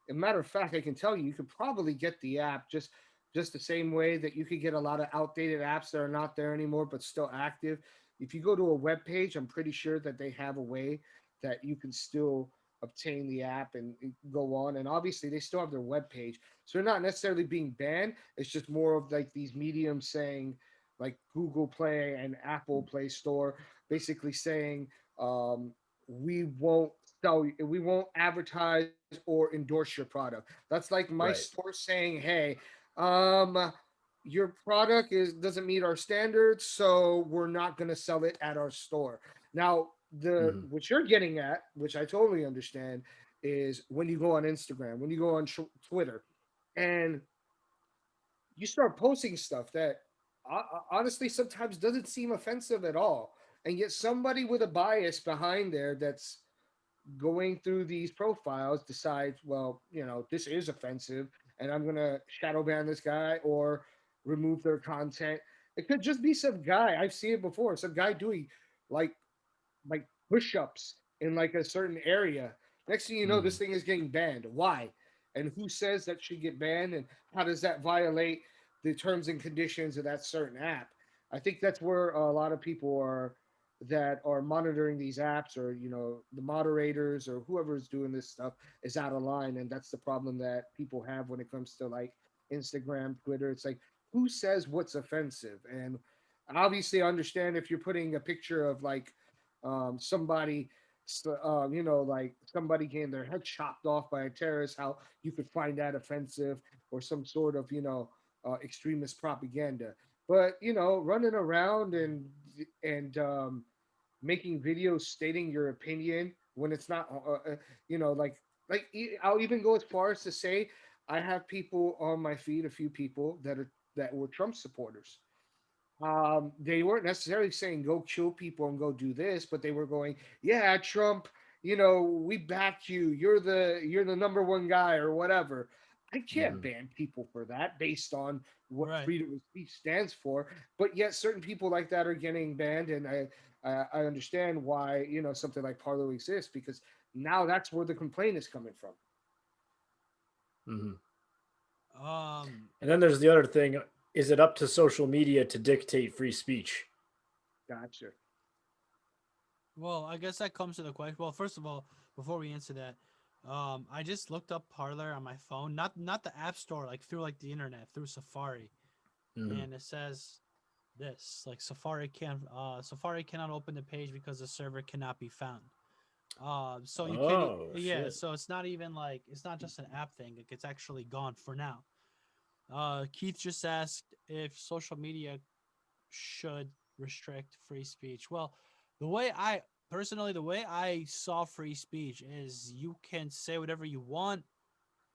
[SPEAKER 2] As a matter of fact, I can tell you, you could probably get the app just the same way that you could get a lot of outdated apps that are not there anymore but still active. If you go to a web page, I'm pretty sure that they have a way that you can still obtain the app and go on. And obviously, they still have their web page, so they're not necessarily being banned. It's just more of like these mediums saying, like Google Play and Apple Play Store, basically saying, we won't we won't advertise or endorse your product. That's like my
[SPEAKER 3] Right.
[SPEAKER 2] store saying, hey, um your product is doesn't meet our standards, so we're not going to sell it at our store. Now, the
[SPEAKER 3] Mm-hmm.
[SPEAKER 2] what you're getting at, which I totally understand, is when you go on Instagram, when you go on Twitter, and you start posting stuff that honestly sometimes doesn't seem offensive at all. and yet somebody with a bias behind there that's going through these profiles decides, well, this is offensive, and I'm gonna shadow ban this guy or remove their content. It could just be some guy. I've seen it before. Some guy doing like like push-ups in like a certain area. Next thing you know, this
[SPEAKER 3] Mhm.
[SPEAKER 2] thing is getting banned. Why? And who says that should get banned? And how does that violate the terms and conditions of that certain app? I think that's where a lot of people are that are monitoring these apps, or the moderators or whoever's doing this stuff is out of line, and that's the problem that people have when it comes to like Instagram, Twitter. It's like, who says what's offensive? And obviously I understand if you're putting a picture of like somebody, like somebody getting their head chopped off by a terrorist, how you could find that offensive, or some sort of extremist propaganda. But running around and making videos stating your opinion when it's not, I'll even go as far as to say I have people on my feed, a few people that were Trump supporters. They weren't necessarily saying go kill people and go do this, but they were going, yeah, Trump, we back you. You're the number one guy or whatever. I can't
[SPEAKER 3] Mhm.
[SPEAKER 2] ban people for that based on what
[SPEAKER 1] Right.
[SPEAKER 2] freedom of speech stands for. But yet certain people like that are getting banned, and I understand why something like Parler exists, because now that's where the complaint is coming from.
[SPEAKER 3] Mhm.
[SPEAKER 1] Um.
[SPEAKER 3] And then there's the other thing: is it up to social media to dictate free speech?
[SPEAKER 2] Gotcha.
[SPEAKER 1] Well, I guess that comes to the question. Well, first of all, before we answer that, I just looked up Parler on my phone, not the App Store, like through like the internet, through Safari,
[SPEAKER 3] Mhm.
[SPEAKER 1] and it says this like Safari cannot open the page because the server cannot be found. So you can't.
[SPEAKER 3] Oh
[SPEAKER 1] Yeah,
[SPEAKER 3] shit.
[SPEAKER 1] so it's not even like it's not just an app thing. Like it's actually gone for now. Keith just asked if social media should restrict free speech. Well, the way I personally, the way I saw free speech is you can say whatever you want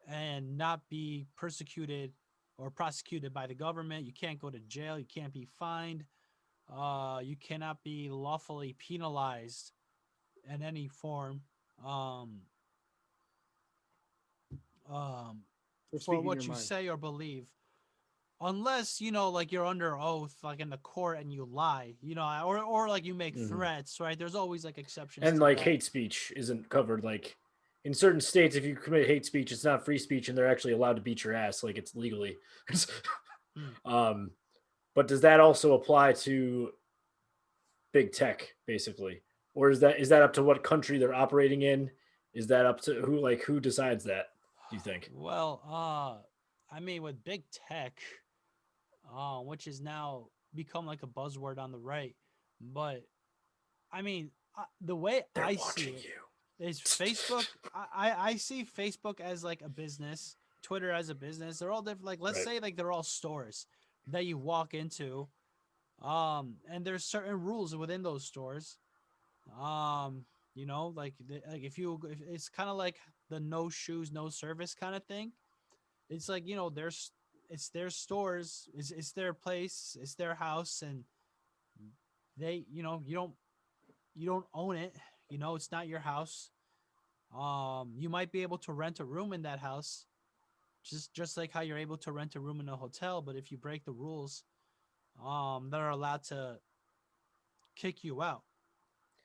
[SPEAKER 1] and not be persecuted or prosecuted by the government. You can't go to jail. You can't be fined. You cannot be lawfully penalized in any form. Um, um,
[SPEAKER 2] For
[SPEAKER 1] for
[SPEAKER 2] speaking your
[SPEAKER 1] what you
[SPEAKER 2] mind.
[SPEAKER 1] say or believe, unless like you're under oath, like in the court, and you lie, or like you make
[SPEAKER 3] Mhm.
[SPEAKER 1] threats, right? There's always like exceptions
[SPEAKER 3] And
[SPEAKER 1] to
[SPEAKER 3] like
[SPEAKER 1] that.
[SPEAKER 3] hate speech isn't covered. Like in certain states, if you commit hate speech, it's not free speech, and they're actually allowed to beat your ass. Like it's legally.
[SPEAKER 1] Hmm.
[SPEAKER 3] um, but does that also apply to big tech, basically, or is that up to what country they're operating in? Is that up to who decides that? Do you think?
[SPEAKER 1] Well, I mean, with big tech, which is now become like a buzzword on the right, but I mean, the way
[SPEAKER 3] They're
[SPEAKER 1] I see
[SPEAKER 3] watching
[SPEAKER 1] it
[SPEAKER 3] you.
[SPEAKER 1] is Facebook. I see Facebook as like a business, Twitter as a business. They're all different. Like let's
[SPEAKER 3] Right.
[SPEAKER 1] say like they're all stores that you walk into, and there's certain rules within those stores. Um, like if it's kind of like the no shoes, no service kind of thing. It's like there's it's their stores, it's their place, it's their house, and they you don't own it. It's not your house. You might be able to rent a room in that house, just like how you're able to rent a room in a hotel. But if you break the rules, they're allowed to kick you out.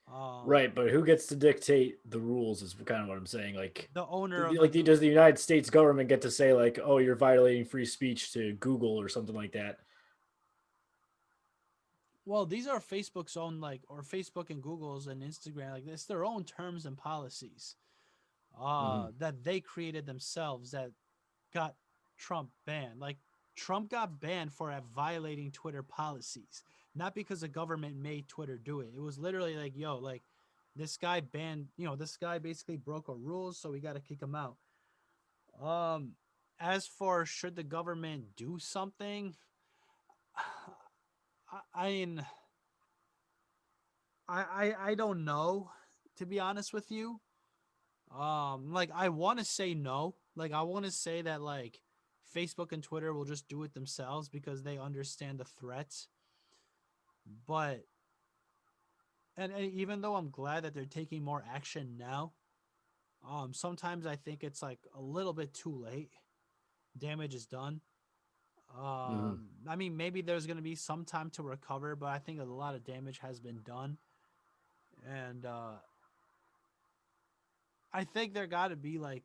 [SPEAKER 1] Um,
[SPEAKER 3] Right, but who gets to dictate the rules is kind of what I'm saying. Like,
[SPEAKER 1] the owner of
[SPEAKER 3] like does the United States government get to say like, oh, you're violating free speech to Google or something like that?
[SPEAKER 1] well, these are Facebook's own, like, or Facebook and Google's and Instagram, like it's their own terms and policies
[SPEAKER 3] Hmm.
[SPEAKER 1] that they created themselves that got Trump banned. Like Trump got banned for violating Twitter policies, not because the government made Twitter do it. It was literally like, yo, like this guy basically broke a rule, so we got to kick him out. Um, as for should the government do something, I mean, I don't know, to be honest with you. Like I want to say no. Like I want to say that like Facebook and Twitter will just do it themselves because they understand the threat. But and even though I'm glad that they're taking more action now, sometimes I think it's like a little bit too late. Damage is done.
[SPEAKER 3] Hmm.
[SPEAKER 1] I mean, maybe there's gonna be some time to recover, but I think a lot of damage has been done, and I think there got to be like,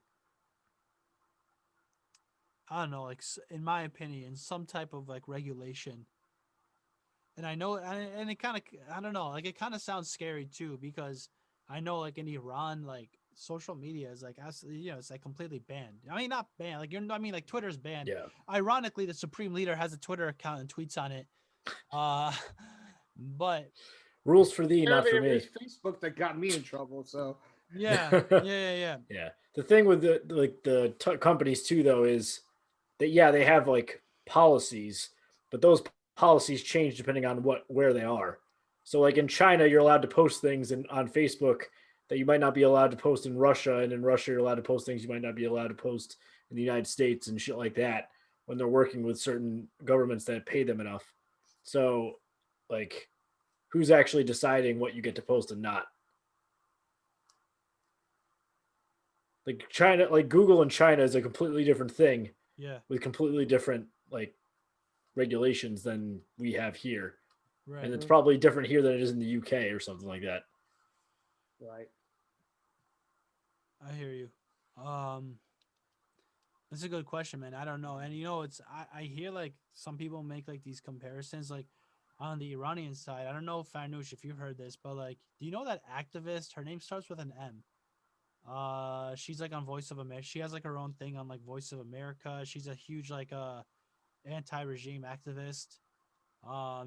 [SPEAKER 1] I don't know, like in my opinion, some type of like regulation. And I know, and it kind of, I don't know, like it kind of sounds scary too because I know like in Iran, like social media is like, it's like completely banned. I mean, not banned, like I mean, like Twitter's banned.
[SPEAKER 3] Yeah.
[SPEAKER 1] Ironically, the supreme leader has a Twitter account and tweets on it. Uh, but
[SPEAKER 3] Rules for thee, not
[SPEAKER 2] Apparently,
[SPEAKER 3] for
[SPEAKER 2] it
[SPEAKER 3] me.
[SPEAKER 2] was Facebook that got me in trouble. So
[SPEAKER 1] yeah, yeah, yeah, yeah.
[SPEAKER 3] Yeah. The thing with the companies too, though, is that yeah, they have like policies, but those policies change depending on where they are. So like in China, you're allowed to post things on Facebook that you might not be allowed to post in Russia, and in Russia, you're allowed to post things you might not be allowed to post in the United States and shit like that when they're working with certain governments that pay them enough. So like, who's actually deciding what you get to post and not? Like China, like Google in China is a completely different thing
[SPEAKER 1] Yeah,
[SPEAKER 3] with completely different like regulations than we have here, and
[SPEAKER 1] right.
[SPEAKER 3] it's
[SPEAKER 2] mhm,
[SPEAKER 3] probably different here than it is in the UK or something like that.
[SPEAKER 2] right.
[SPEAKER 1] I hear you. Um, that's a good question, man. I don't know, and it's I hear like some people make like these comparisons, like on the Iranian side. I don't know, Farnoosh, if you heard this, but like, do you know that activist? Her name starts with an M. She's like on Voice of America. She has like her own thing on like Voice of America. She's a huge like anti-regime activist.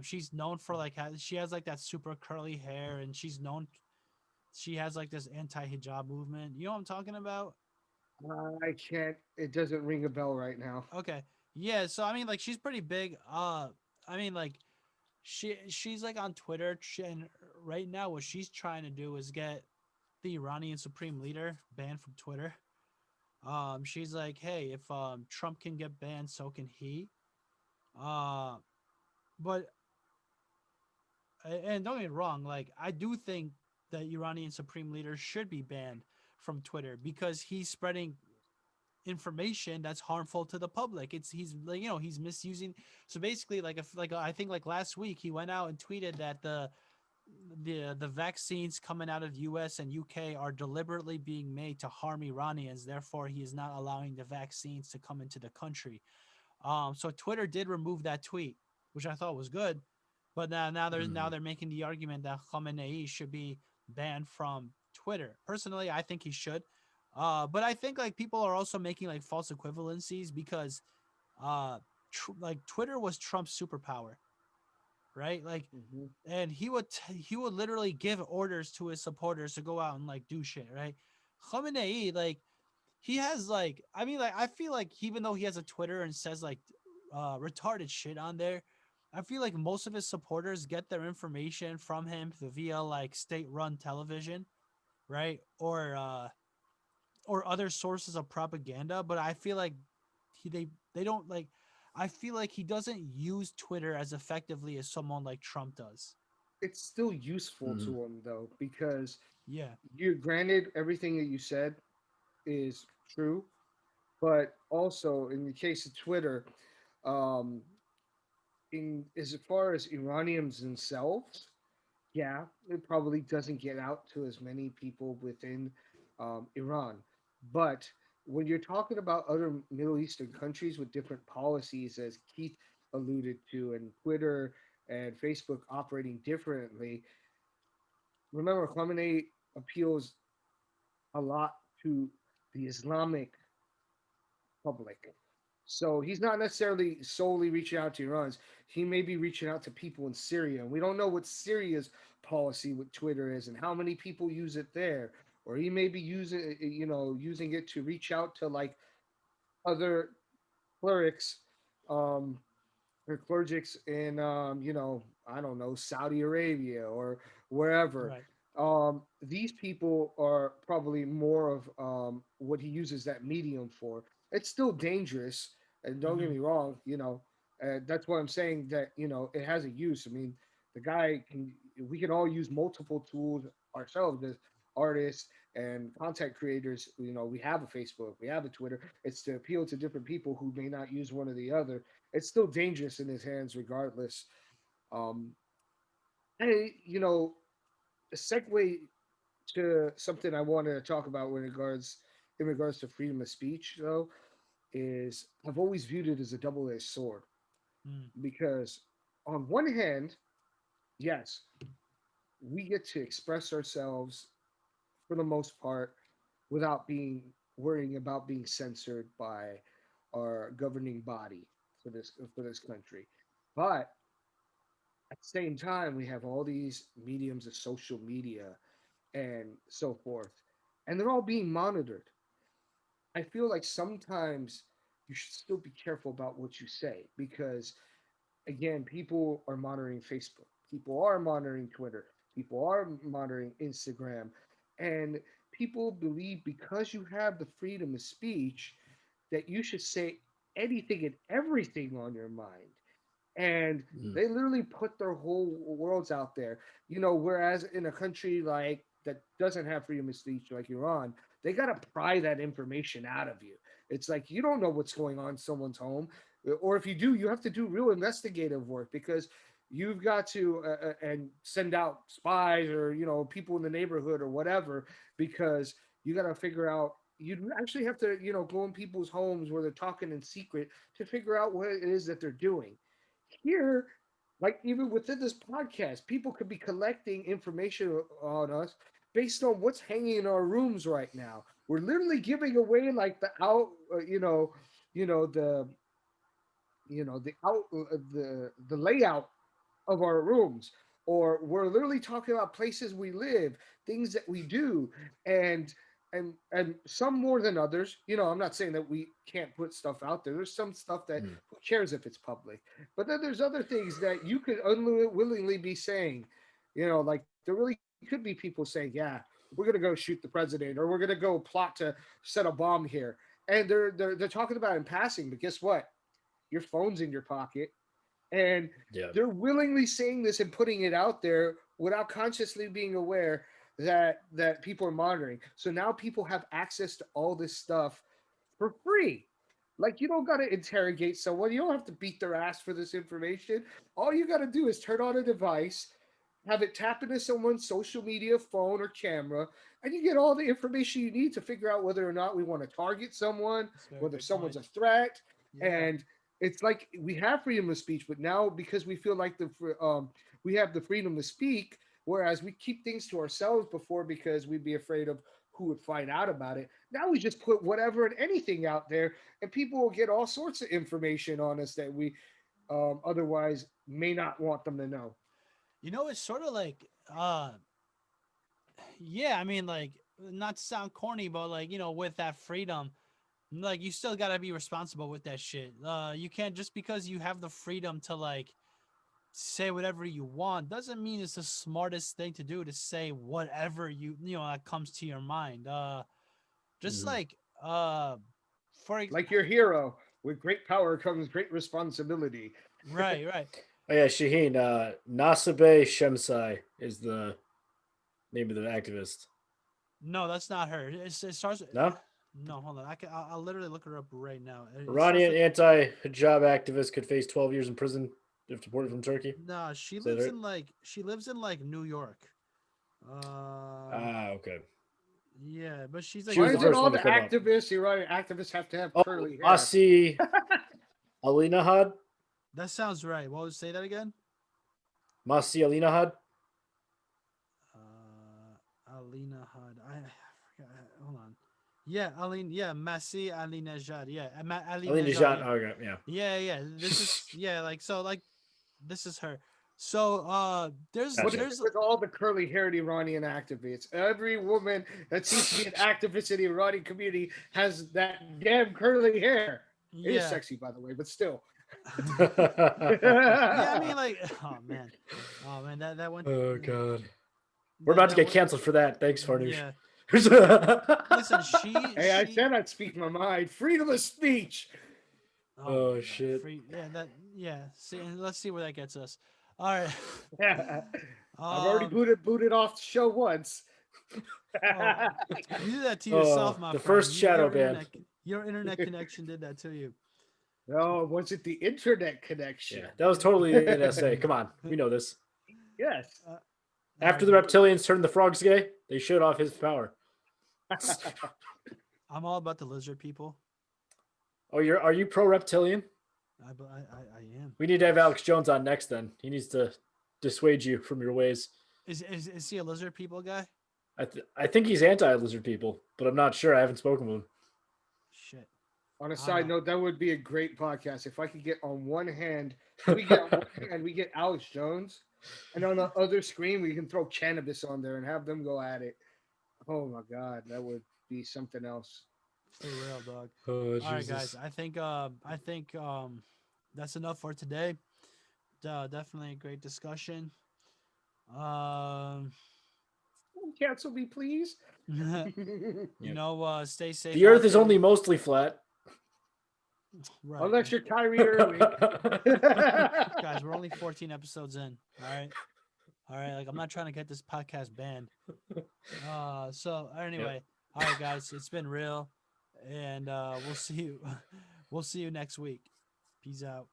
[SPEAKER 1] She's known for like she has like that super curly hair, and she has like this anti-hijab movement. You know what I'm talking about?
[SPEAKER 2] I can't. It doesn't ring a bell right now.
[SPEAKER 1] Okay. Yeah, so I mean like she's pretty big. I mean like she's like on Twitter, and right now what she's trying to do is get the Iranian supreme leader banned from Twitter. She's like, "Hey, if Trump can get banned, so can he." Uh but and don't get me wrong, like I do think the Iranian supreme leader should be banned from Twitter because he's spreading information that's harmful to the public. It's he's like he's misusing. So basically, like if like I think like last week he went out and tweeted that the vaccines coming out of US and UK are deliberately being made to harm Iranians. Therefore, he is not allowing the vaccines to come into the country. So Twitter did remove that tweet, which I thought was good. But now they're
[SPEAKER 3] Mm-hmm.
[SPEAKER 1] making the argument that Khamenei should be banned from Twitter. Personally, I think he should. But I think like people are also making like false equivalencies because like Twitter was Trump's superpower, right? Like,
[SPEAKER 2] Hmm.
[SPEAKER 1] and he would literally give orders to his supporters to go out and like do shit, right? Khamenei, like he has like I mean like I feel like even though he has a Twitter and says like retarded shit on there, I feel like most of his supporters get their information from him via like state-run television, right? Or other sources of propaganda, but I feel like they don't like I feel like he doesn't use Twitter as effectively as someone like Trump does.
[SPEAKER 2] It's still useful
[SPEAKER 3] Mm-hmm.
[SPEAKER 2] to him though, because
[SPEAKER 1] Yeah.
[SPEAKER 2] you granted everything that you said is true, but also in the case of Twitter, um, in as far as Iranians themselves, yeah, it probably doesn't get out to as many people within Iran. But when you're talking about other Middle Eastern countries with different policies, as Keith alluded to, and Twitter and Facebook operating differently, remember Khamenei appeals a lot to the Islamic public. So he's not necessarily solely reaching out to Iranians. He may be reaching out to people in Syria. And we don't know what Syria's policy with Twitter is and how many people use it there. Or he may be using it to reach out to like other clerics, um, or clergics in I don't know, Saudi Arabia or wherever.
[SPEAKER 1] Right.
[SPEAKER 2] These people are probably more of what he uses that medium for. It's still dangerous, and don't get
[SPEAKER 1] Mm-hmm.
[SPEAKER 2] me wrong, that's why I'm saying that it has a use. I mean, the guy can we can all use multiple tools ourselves as artists and content creators. We have a Facebook, we have a Twitter. It's to appeal to different people who may not use one or the other. It's still dangerous in his hands regardless. Um, and a segue to something I wanted to talk about in regards to freedom of speech, though, is I've always viewed it as a double-edged sword
[SPEAKER 1] Mm.
[SPEAKER 2] because on one hand, yes, we get to express ourselves for the most part without being worrying about being censored by our governing body for this country. But at the same time, we have all these mediums of social media and so forth, and they're all being monitored. I feel like sometimes you should still be careful about what you say because, again, people are monitoring Facebook, people are monitoring Twitter, people are monitoring Instagram, and people believe because you have the freedom of speech that you should say anything and everything on your mind, and
[SPEAKER 3] Mm.
[SPEAKER 2] they literally put their whole worlds out there. Whereas in a country like that doesn't have freedom of speech like Iran, they gotta pry that information out of you. It's like you don't know what's going on in someone's home, or if you do, you have to do real investigative work because you've got to and send out spies or people in the neighborhood or whatever because you got to figure out. You actually have to go in people's homes where they're talking in secret to figure out what it is that they're doing. Here, like even within this podcast, people could be collecting information on us based on what's hanging in our rooms right now. We're literally giving away like the out, you know the the out the layout of our rooms, or we're literally talking about places we live, things that we do, and and some more than others. I'm not saying that we can't put stuff out there. There's some stuff that
[SPEAKER 3] Mm.
[SPEAKER 2] who cares if it's public, but then there's other things that you could unwillingly be saying. Like there really could be people saying, "Yeah, we're gonna go shoot the president, or we're gonna go plot to set a bomb here," and they're talking about it in passing. But guess what? Your phone's in your pocket, and
[SPEAKER 3] Yeah.
[SPEAKER 2] they're willingly saying this and putting it out there without consciously being aware that people are monitoring. So now people have access to all this stuff for free. Like you don't got to interrogate someone, you don't have to beat their ass for this information. All you got to do is turn on a device, have it tap into someone's social media phone or camera, and you get all the information you need to figure out whether or not we want to target someone,
[SPEAKER 1] That's a very
[SPEAKER 2] whether
[SPEAKER 1] good
[SPEAKER 2] someone's
[SPEAKER 1] point.
[SPEAKER 2] a threat.
[SPEAKER 1] Yeah.
[SPEAKER 2] And it's like we have freedom of speech, but now because we feel like we have the freedom to speak, whereas we keep things to ourselves before because we'd be afraid of who would find out about it. Now we just put whatever and anything out there, and people will get all sorts of information on us that we otherwise may not want them to know.
[SPEAKER 1] It's sort of like, yeah, I mean, like, not to sound corny, but like, with that freedom, like, you still gotta be responsible with that shit. You can't just because you have the freedom to like say whatever you want doesn't mean it's the smartest thing to do to say whatever that comes to your mind. Just
[SPEAKER 3] Mhm.
[SPEAKER 1] like for ex-
[SPEAKER 2] Like your hero, with great power comes great responsibility.
[SPEAKER 1] right, right.
[SPEAKER 3] Oh yeah, Shaheen. Nasabe Shemsai is the name of the activist.
[SPEAKER 1] No, that's not her. It starts.
[SPEAKER 3] No,
[SPEAKER 1] No, hold on. I'll literally look her up right now. It starts
[SPEAKER 3] Iranian
[SPEAKER 1] with
[SPEAKER 3] anti-hijab activist could face 12 years in prison if deported from Turkey.
[SPEAKER 1] no. She
[SPEAKER 3] Is that
[SPEAKER 1] lives
[SPEAKER 3] right?
[SPEAKER 1] in like New York. Uh,
[SPEAKER 3] Ah, okay.
[SPEAKER 1] yeah, but she's
[SPEAKER 3] She
[SPEAKER 1] like
[SPEAKER 2] Why
[SPEAKER 3] was the
[SPEAKER 2] is it
[SPEAKER 3] first
[SPEAKER 2] all
[SPEAKER 3] one
[SPEAKER 2] the
[SPEAKER 3] to come up.
[SPEAKER 2] activists, Iranian activists, have to have
[SPEAKER 3] Oh,
[SPEAKER 2] curly hair?
[SPEAKER 3] Masi Alinahad.
[SPEAKER 1] that sounds right. What would say that again?
[SPEAKER 3] Masi Alinahad.
[SPEAKER 1] Alina Had. I forgot. Hold on. Yeah, Aline. Yeah, Masi Ali Nejad. Yeah, Ali Nejad.
[SPEAKER 3] Alinejad.
[SPEAKER 1] Yeah,
[SPEAKER 3] Oh, okay, yeah.
[SPEAKER 1] yeah, yeah. This is yeah. Like so, like this is her. So there's
[SPEAKER 2] What
[SPEAKER 3] Gotcha.
[SPEAKER 2] is it
[SPEAKER 1] there's
[SPEAKER 2] with all the curly haired Iranian activists? Every woman that seems to be an activist in the Iranian community has that damn curly hair. It is
[SPEAKER 1] yeah.
[SPEAKER 2] sexy, by the way, but still.
[SPEAKER 1] Yeah, I mean like oh man that went
[SPEAKER 3] Oh god. We're
[SPEAKER 1] that
[SPEAKER 3] about to
[SPEAKER 1] that
[SPEAKER 3] get
[SPEAKER 1] went
[SPEAKER 3] canceled for that. Thanks, Farnoosh.
[SPEAKER 1] yeah. Listen, she
[SPEAKER 2] Hey, I
[SPEAKER 1] she
[SPEAKER 2] said I'd speak my mind. Freedom of speech.
[SPEAKER 1] oh my
[SPEAKER 3] Oh
[SPEAKER 1] god
[SPEAKER 3] shit.
[SPEAKER 1] free yeah that yeah see and let's see where that gets us. All right.
[SPEAKER 2] I've already
[SPEAKER 1] Um,
[SPEAKER 2] booted off the show once.
[SPEAKER 1] oh, you did that to yourself, my
[SPEAKER 3] the
[SPEAKER 1] friend.
[SPEAKER 3] first shadow ban.
[SPEAKER 1] Your internet connection did that to you.
[SPEAKER 2] No, was it the internet connection?
[SPEAKER 3] Yeah, that was totally an NSA. Come on, we know this.
[SPEAKER 2] Yes.
[SPEAKER 1] All
[SPEAKER 3] After
[SPEAKER 1] right,
[SPEAKER 3] the reptilians turned the frogs gay, they showed off his power.
[SPEAKER 1] I'm all about the lizard people.
[SPEAKER 3] Oh, are you pro reptilian?
[SPEAKER 1] I am.
[SPEAKER 3] We need to have
[SPEAKER 1] Yes.
[SPEAKER 3] Alex Jones on next. Then he needs to dissuade you from your ways.
[SPEAKER 1] Is he a lizard people guy?
[SPEAKER 3] I think he's anti lizard people, but I'm not sure. I haven't spoken with him.
[SPEAKER 1] Shit.
[SPEAKER 2] On a
[SPEAKER 1] I don't
[SPEAKER 2] side
[SPEAKER 1] know.
[SPEAKER 2] note, that would be a great podcast if I could get on one hand, we get on one hand, we get Alex Jones, and on the other screen we can throw cannabis on there and have them go at it. Oh my god, that would be something else.
[SPEAKER 1] For real, dog.
[SPEAKER 3] Oh,
[SPEAKER 1] All right, guys.
[SPEAKER 3] Jesus.
[SPEAKER 1] I think that's enough for today. Definitely a great discussion. Um,
[SPEAKER 2] Cancel me, please.
[SPEAKER 1] stay safe.
[SPEAKER 3] The
[SPEAKER 1] out
[SPEAKER 3] Earth is
[SPEAKER 1] there.
[SPEAKER 3] only mostly flat.
[SPEAKER 1] Right.
[SPEAKER 2] Unless you're Kyrie Irving.
[SPEAKER 1] Guys, we're only 14 episodes in. All right. Like I'm not trying to get this podcast banned. So anyway, all right, guys, it's been real, and we'll see you. We'll see you next week. Peace out.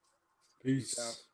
[SPEAKER 3] Peace.